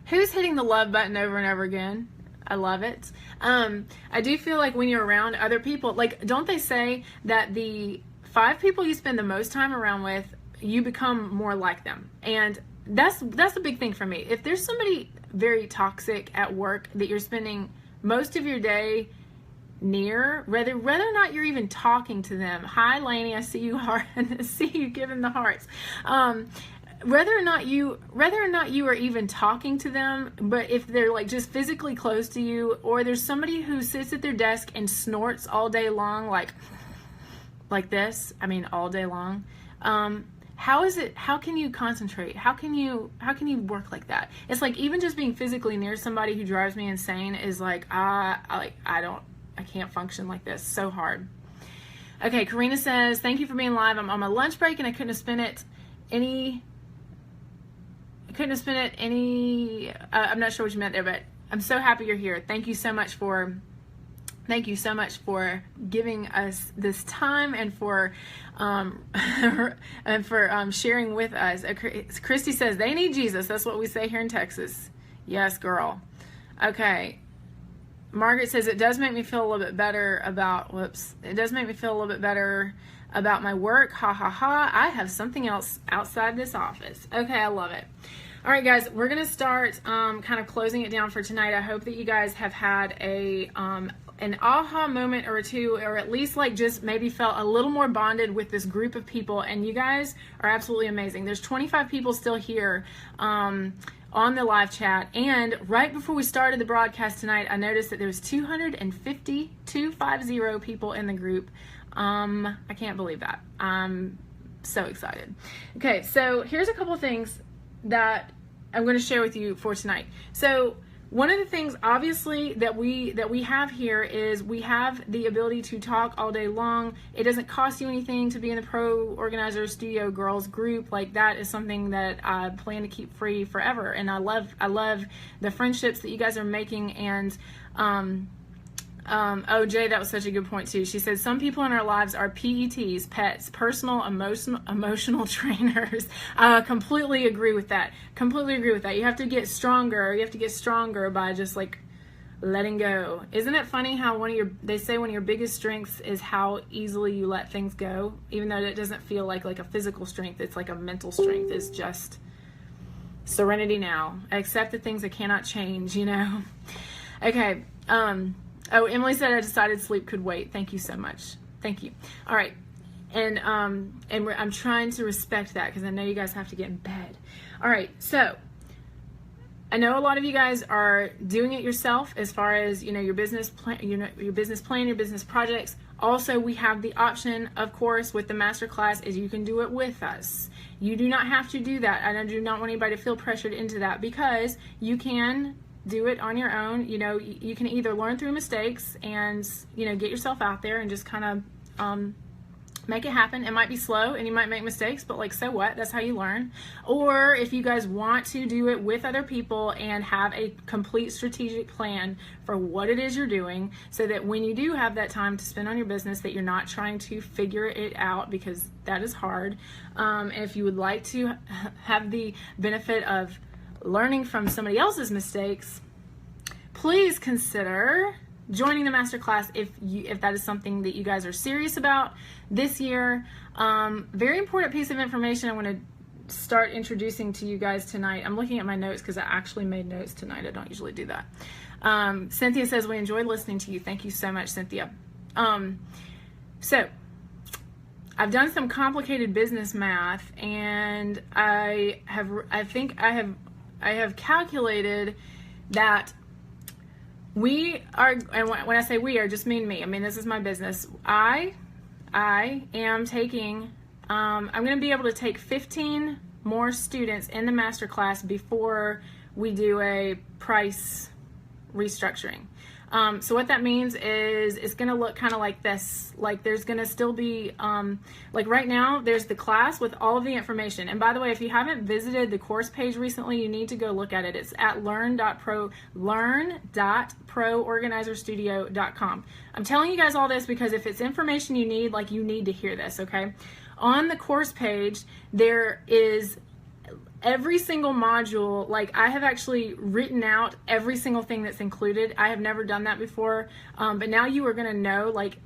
who's hitting the love button over and over again? I love it. I do feel like when you're around other people, like, don't they say that the 5 people you spend the most time around with, you become more like them? And that's a big thing for me. If there's somebody very toxic at work that you're spending most of your day near, whether or not you're even talking to them. Hi, Lainey, I see you see you giving the hearts. Whether or not you are even talking to them, but if they're like just physically close to you, or there's somebody who sits at their desk and snorts all day long, like this, I mean all day long, how can you concentrate? How can you work like that? It's like even just being physically near somebody who drives me insane is like, I can't function like this. So hard. Okay, Karina says, thank you for being live. I'm on my lunch break and I couldn't have spent it any, I'm not sure what you meant there, but I'm so happy you're here. Thank you so much for giving us this time and for sharing with us. Christy says they need Jesus. That's what we say here in Texas. Yes, girl. Okay. Margaret says it does make me feel a little bit better about my work. Ha ha ha. I have something else outside this office. Okay, I love it. All right, guys, we're gonna start kind of closing it down for tonight. I hope that you guys have had an aha moment or two, or at least like just maybe felt a little more bonded with this group of people. And you guys are absolutely amazing. There's 25 people still here on the live chat. And right before we started the broadcast tonight, I noticed that there was 250 people in the group. I can't believe that. I'm so excited. Okay, so here's a couple things that I'm going to share with you for tonight. So one of the things, obviously, that we have here is we have the ability to talk all day long. It doesn't cost you anything to be in the Pro Organizer Studio Girls group. Like, that is something that I plan to keep free forever. And I love the friendships that you guys are making. And oh, Jay, that was such a good point too. She said some people in our lives are PETs, pets, personal emotional trainers. Completely agree with that. You have to get stronger by just like letting go. Isn't it funny how they say one of your biggest strengths is how easily you let things go, even though it doesn't feel like a physical strength. It's like a mental strength. It's just serenity now. I accept the things I cannot change, you know. Okay. Oh, Emily said I decided sleep could wait. Thank you so much. Thank you. All right. And I'm trying to respect that because I know you guys have to get in bed. All right. So I know a lot of you guys are doing it yourself as far as, your business plan, your business plan, your business projects. Also, we have the option, of course, with the masterclass is you can do it with us. You do not have to do that. And I do not want anybody to feel pressured into that because you can do it on your own. You can either learn through mistakes and, get yourself out there and just kind of make it happen. It might be slow and you might make mistakes, but like, so what? That's how you learn. Or if you guys want to do it with other people and have a complete strategic plan for what it is you're doing so that when you do have that time to spend on your business, that you're not trying to figure it out because that is hard. If you would like to have the benefit of learning from somebody else's mistakes, please consider joining the masterclass if that is something that you guys are serious about this year. Very important piece of information I want to start introducing to you guys tonight. I'm looking at my notes because I actually made notes tonight. I don't usually do that. Cynthia says we enjoyed listening to you. Thank you so much, Cynthia. So I've done some complicated business math, and I have calculated that we are, and when I say we are, just mean me. I mean, this is my business. I am taking, I'm going to be able to take 15 more students in the masterclass before we do a price restructuring. So what that means is it's going to look kind of like this. Like there's going to still be, like right now, there's the class with all of the information. And by the way, if you haven't visited the course page recently, you need to go look at it. It's at learn.proorganizerstudio.com. I'm telling you guys all this because if it's information you need, like you need to hear this, okay? On the course page, there is every single module. Like I have actually written out every single thing that's included. I have never done that before, but now you are going to know like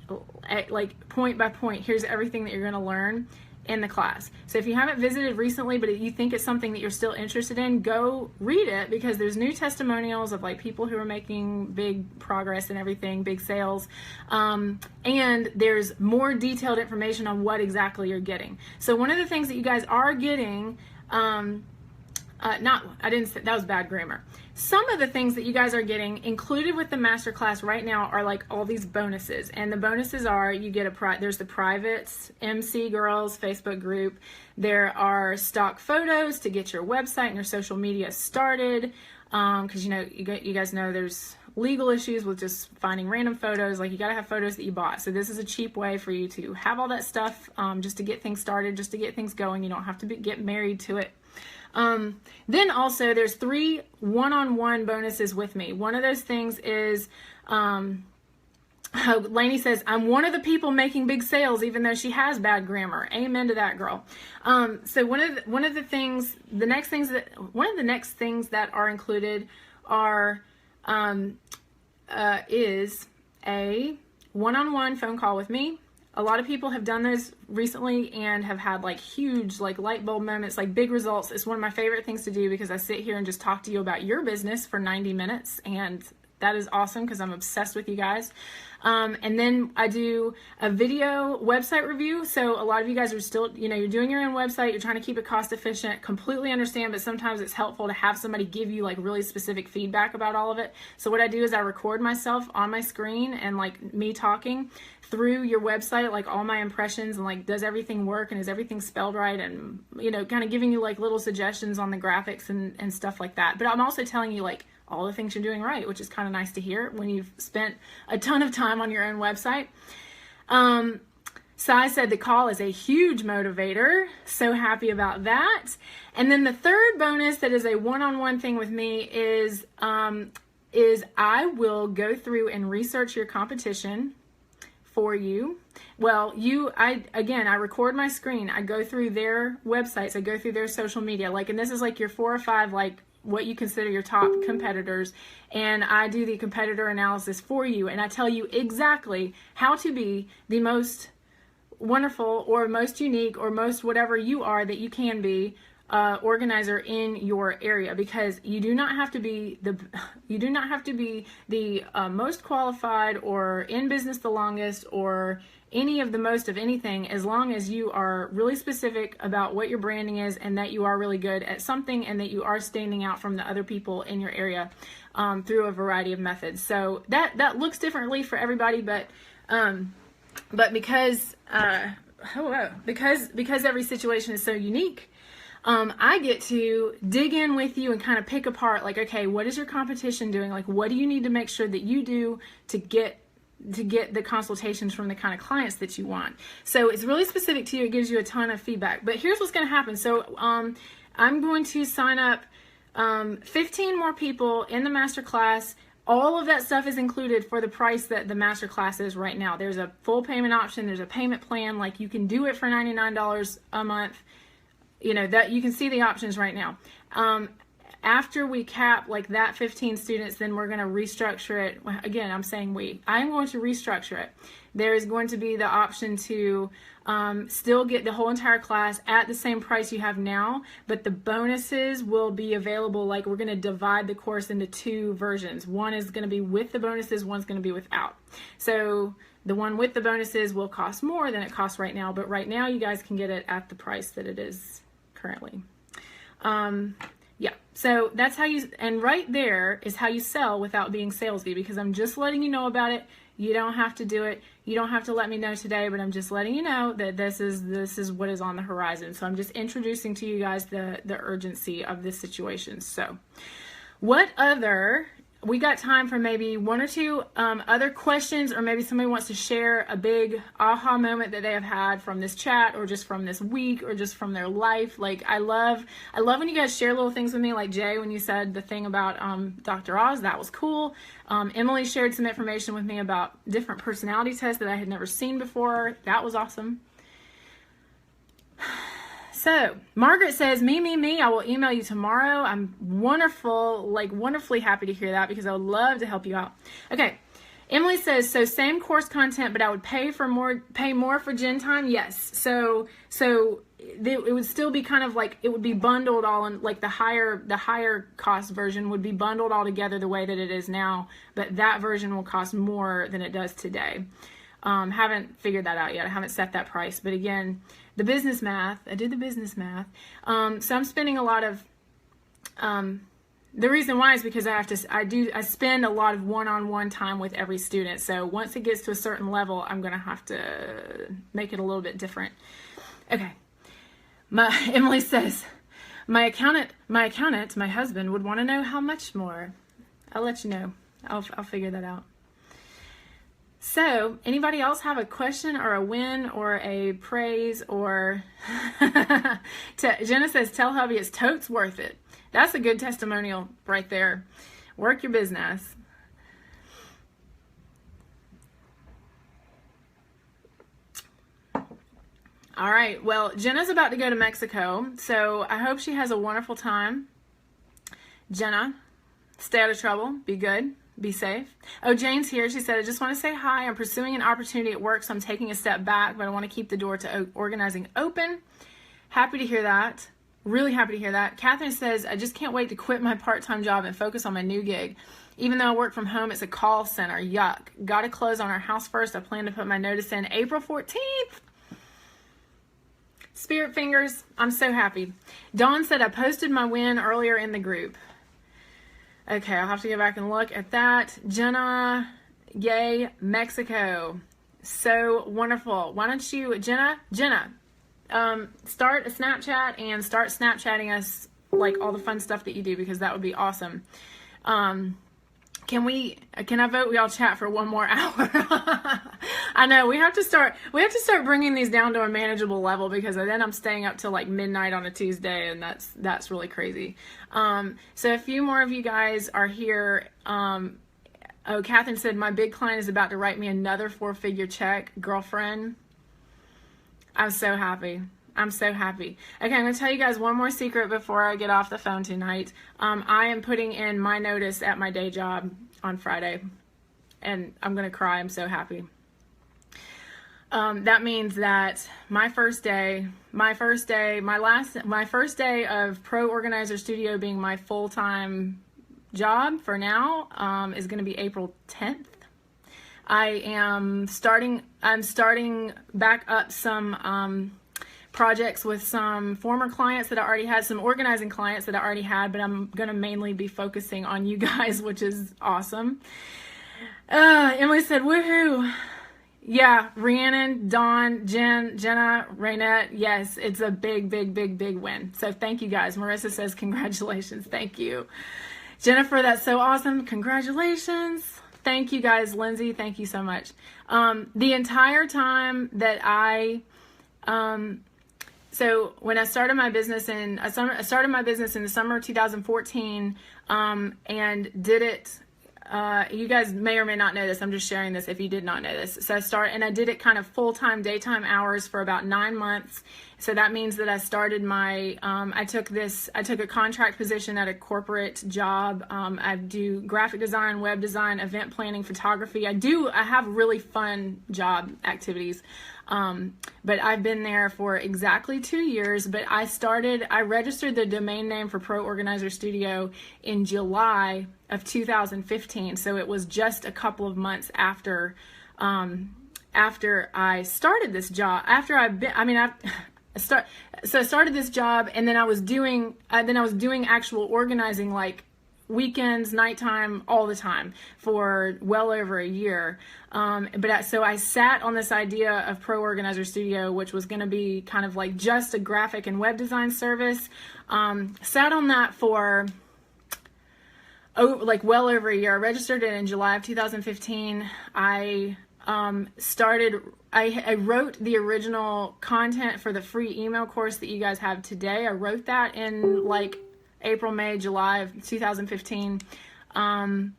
point by point, here's everything that you're going to learn in the class. So if you haven't visited recently, but you think it's something that you're still interested in, go read it because there's new testimonials of like people who are making big progress and everything, big sales. And there's more detailed information on what exactly you're getting. So one of the things that you guys are getting I didn't say, that was bad grammar. Some of the things that you guys are getting included with the masterclass right now are like all these bonuses. And the bonuses are, you get there's the privates, MC Girls Facebook group. There are stock photos to get your website and your social media started. Because you guys know there's legal issues with just finding random photos. Like, you got to have photos that you bought. So this is a cheap way for you to have all that stuff, just to get things started, just to get things going. You don't have to get married to it. Then also there's 3 one-on-one bonuses with me. One of those things is, Lainey says, I'm one of the people making big sales, even though she has bad grammar. Amen to that, girl. So one of the next things that are included are, is a one-on-one phone call with me. A lot of people have done those recently and have had like huge like light bulb moments, like big results. It's one of my favorite things to do because I sit here and just talk to you about your business for 90 minutes, and that is awesome because I'm obsessed with you guys. And then I do a video website review. So a lot of you guys are still, you're doing your own website, you're trying to keep it cost efficient, completely understand, but sometimes it's helpful to have somebody give you like really specific feedback about all of it. So what I do is I record myself on my screen and like me talking through your website, like all my impressions, and like, does everything work and is everything spelled right, and kind of giving you like little suggestions on the graphics and stuff like that. But I'm also telling you like all the things you're doing right, which is kind of nice to hear when you've spent a ton of time on your own website. Sai said the call is a huge motivator. So happy about that. And then the third bonus that is a one-on-one thing with me is I will go through and research your competition for you. Well, I record my screen. I go through their websites. I go through their social media. And this is like your 4 or 5, what you consider your top competitors, and I do the competitor analysis for you, and I tell you exactly how to be the most wonderful or most unique or most whatever you are that you can be organizer in your area, because you do not have to be the most qualified or in business the longest or any of the most of anything, as long as you are really specific about what your branding is and that you are really good at something and that you are standing out from the other people in your area through a variety of methods. So that looks differently for everybody, but because every situation is so unique, I get to dig in with you and kind of pick apart, like, okay, what is your competition doing? Like, what do you need to make sure that you do to get the consultations from the kind of clients that you want? So it's really specific to you. It gives you a ton of feedback. But here's what's going to happen. So I'm going to sign up 15 more people in the masterclass. All of that stuff is included for the price that the masterclass is right now. There's a full payment option. There's a payment plan. Like, you can do it for $99 a month. That you can see the options right now. After we cap like that 15 students, then we're going to restructure it. Again, I'm saying I'm going to restructure it. There is going to be the option to still get the whole entire class at the same price you have now, but the bonuses will be available. Like, we're going to divide the course into 2 versions. One is going to be with the bonuses, one's going to be without. So the one with the bonuses will cost more than it costs right now, but right now you guys can get it at the price that it is currently. Yeah, so that's how and right there is how you sell without being salesy, because I'm just letting you know about it. You don't have to do it. You don't have to let me know today, but I'm just letting you know that this is what is on the horizon. So I'm just introducing to you guys the urgency of this situation. So we got time for maybe 1 or 2 other questions, or maybe somebody wants to share a big aha moment that they have had from this chat, or just from this week, or just from their life. Like, I love when you guys share little things with me, like Jay, when you said the thing about Dr. Oz, that was cool. Emily shared some information with me about different personality tests that I had never seen before. That was awesome. So, Margaret says, me, I will email you tomorrow. I'm wonderfully happy to hear that, because I would love to help you out. Okay, Emily says, so same course content, but I would pay more for Gen Time? Yes. So it would still be kind of like, it would be bundled all in, like the higher cost version would be bundled all together the way that it is now, but that version will cost more than it does today. Haven't figured that out yet. I haven't set that price, but again, I did the business math. So I'm spending a lot of The reason why is because I spend a lot of one-on-one time with every student. So once it gets to a certain level, I'm going to have to make it a little bit different. Okay. Emily says, my accountant, my husband would want to know how much more. I'll let you know. I'll figure that out. So, anybody else have a question or a win or a praise or Jenna says, tell hubby it's totes worth it. That's a good testimonial right there. Work your business. All right. Well, Jenna's about to go to Mexico, so I hope she has a wonderful time. Jenna, stay out of trouble. Be good. Be safe. Oh, Jane's here. She said, I just want to say hi. I'm pursuing an opportunity at work, so I'm taking a step back, but I want to keep the door to organizing open. Happy to hear that. Really happy to hear that. Catherine says, I just can't wait to quit my part-time job and focus on my new gig. Even though I work from home, it's a call center. Yuck. Got to close on our house first. I plan to put my notice in April 14th. Spirit fingers. I'm so happy. Dawn said, I posted my win earlier in the group. Okay, I'll have to go back and look at that. Jenna, yay, Mexico. So wonderful. Why don't you, Jenna, start a Snapchat and start Snapchatting us like all the fun stuff that you do, because that would be awesome. Can I vote we all chat for one more hour? I know we have to start bringing these down to a manageable level, because then I'm staying up till like midnight on a Tuesday, and that's really crazy. So a few more of you guys are here. Oh, Catherine said, my big client is about to write me another 4-figure check. Girlfriend, I'm so happy. I'm so happy. Okay, I'm going to tell you guys one more secret before I get off the phone tonight. I am putting in my notice at my day job on Friday, and I'm going to cry. I'm so happy. That means that my first day of Pro Organizer Studio being my full-time job for now is going to be April 10th. I'm starting back up some projects with some former clients that I already had, some organizing clients that I already had, but I'm going to mainly be focusing on you guys, which is awesome. Emily said, woohoo. Yeah, Rhiannon, Dawn, Jenna, Raynette, yes, it's a big win. So thank you guys. Marissa says, congratulations. Thank you. Jennifer, that's so awesome. Congratulations. Thank you guys. Lindsay, thank you so much. The entire time that so when I started my business in the summer of 2014, and did it. You guys may or may not know this. I'm just sharing this if you did not know this. So I did it kind of full-time, daytime hours for about 9 months. So that means that I started my, I took a contract position at a corporate job. I do graphic design, web design, event planning, photography. I have really fun job activities. But I've been there for exactly 2 years, but I registered the domain name for Pro Organizer Studio in July of 2015. So it was just a couple of months after I started this job, I started this job, and then I was doing actual organizing, like weekends, nighttime, all the time for well over a year. So I sat on this idea of Pro Organizer Studio, which was going to be kind of like just a graphic and web design service. Sat on that for well over a year. I registered it in July of 2015. I wrote the original content for the free email course that you guys have today. I wrote that in like April, May, July of 2015. And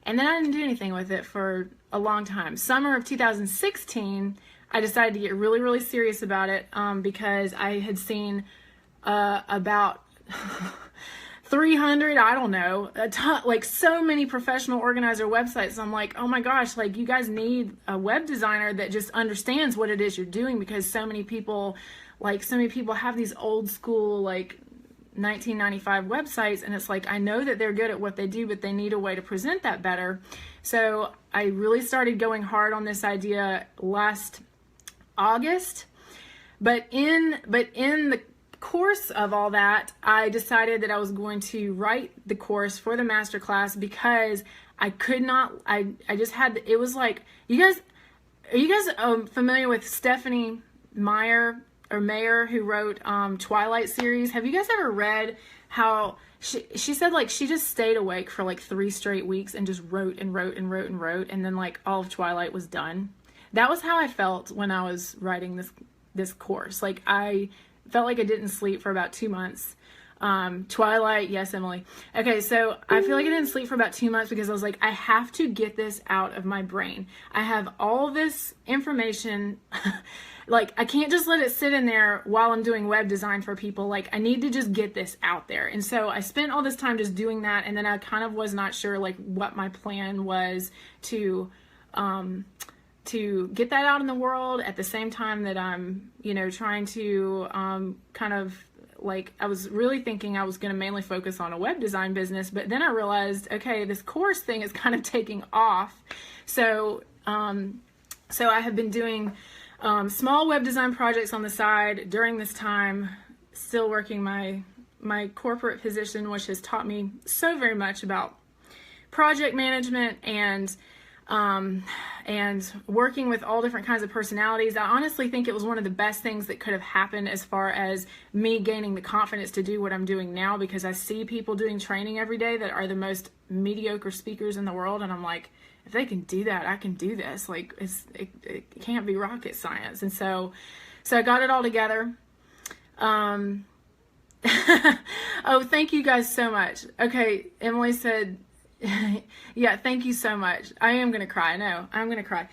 then I didn't do anything with it for a long time. Summer of 2016, I decided to get really, really serious about it, because I had seen about 300, I don't know, a ton, like so many professional organizer websites. I'm like, oh my gosh, like you guys need a web designer that just understands what it is you're doing, because so many people have these old school, like 1995 websites, and it's like, I know that they're good at what they do, but they need a way to present that better. So I really started going hard on this idea last August, but in the course of all that, I decided that I was going to write the course for the masterclass because I could not, I just had, it was like, are you guys familiar with Stephanie Meyer, who wrote Twilight series? Have you guys ever read how she said like she just stayed awake for like 3 straight weeks and just wrote and wrote and wrote and wrote, and then like all of Twilight was done? That was how I felt when I was writing this course. Like I felt like I didn't sleep for about 2 months. Twilight, yes, Emily. Okay, so I feel like I didn't sleep for about 2 months because I was like, I have to get this out of my brain. I have all this information. Like, I can't just let it sit in there while I'm doing web design for people. Like, I need to just get this out there. And so I spent all this time just doing that, and then I kind of was not sure, like, what my plan was to get that out in the world at the same time that I'm, you know, trying to kind of, like, I was really thinking I was going to mainly focus on a web design business, but then I realized, okay, this course thing is kind of taking off. So I have been doing small web design projects on the side during this time, still working my corporate position, which has taught me so very much about project management and working with all different kinds of personalities. I honestly think it was one of the best things that could have happened as far as me gaining the confidence to do what I'm doing now, because I see people doing training every day that are the most mediocre speakers in the world, and I'm like, if they can do that, I can do this. Like, it can't be rocket science. And so I got it all together. Oh, thank you guys so much. Okay, Emily said, yeah, thank you so much. I am going to cry. No, I'm going to cry.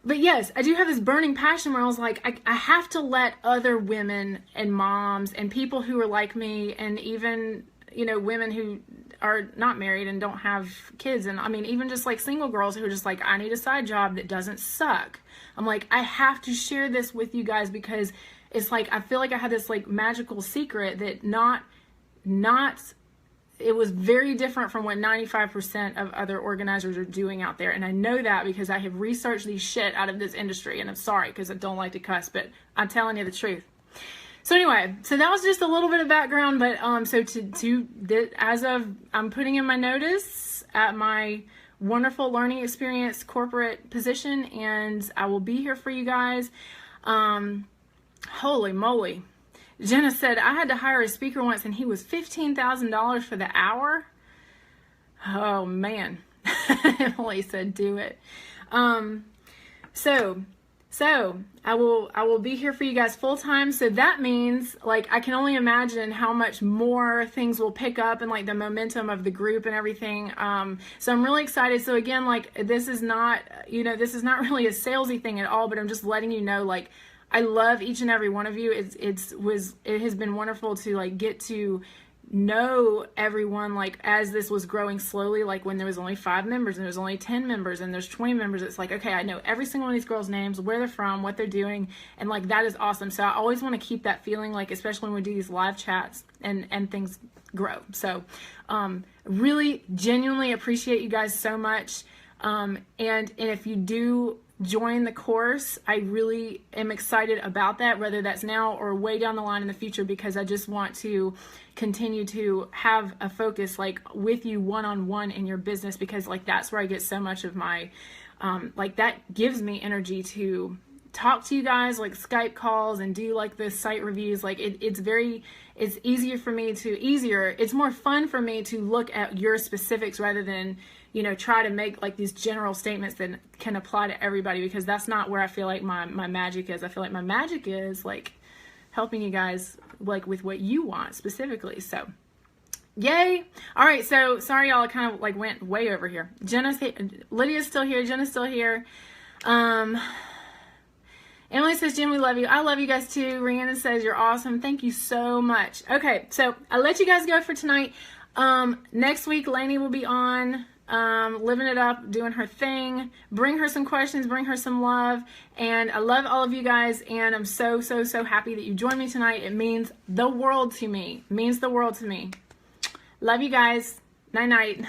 But yes, I do have this burning passion where I was like, I have to let other women and moms and people who are like me, and even, you know, women who are not married and don't have kids, and I mean even just like single girls who are just like, I need a side job that doesn't suck. I'm like, I have to share this with you guys because it's like I feel like I had this like magical secret that it was very different from what 95% of other organizers are doing out there. And I know that because I have researched the shit out of this industry, and I'm sorry because I don't like to cuss, but I'm telling you the truth. So anyway, so that was just a little bit of background, but as of, I'm putting in my notice at my wonderful learning experience corporate position, and I will be here for you guys. Holy moly. Jenna said, I had to hire a speaker once and he was $15,000 for the hour. Oh man. Emily said, do it. So I will be here for you guys full time. So that means, like, I can only imagine how much more things will pick up and like the momentum of the group and everything. So I'm really excited. So again, like, this is not really a salesy thing at all, but I'm just letting you know, like, I love each and every one of you. It has been wonderful to like get to know everyone, like, as this was growing slowly, like when there was only 5 members and there was only 10 members and there's 20 members, it's like, okay, I know every single one of these girls' names, where they're from, what they're doing, and like that is awesome. So I always want to keep that feeling, like, especially when we do these live chats and things grow. So really genuinely appreciate you guys so much. And if you do join the course, I really am excited about that, whether that's now or way down the line in the future, because I just want to continue to have a focus, like, with you one-on-one in your business, because like that's where I get so much of my like, that gives me energy to talk to you guys, like Skype calls and do like the site reviews. Like it's more fun for me to look at your specifics rather than, you know, try to make like these general statements that can apply to everybody, because that's not where I feel like my magic is. I feel like my magic is like helping you guys like with what you want specifically. So yay. All right. So sorry, y'all, I kind of like went way over here. Lydia's still here. Jenna's still here. Emily says, Jen, we love you. I love you guys too. Rhiannon says, you're awesome. Thank you so much. Okay. So I'll let you guys go for tonight. Next week, Lainey will be on, living it up, doing her thing. Bring her some questions, bring her some love. And I love all of you guys. And I'm so, so, so happy that you joined me tonight. It means the world to me. It means the world to me. Love you guys. Night, night.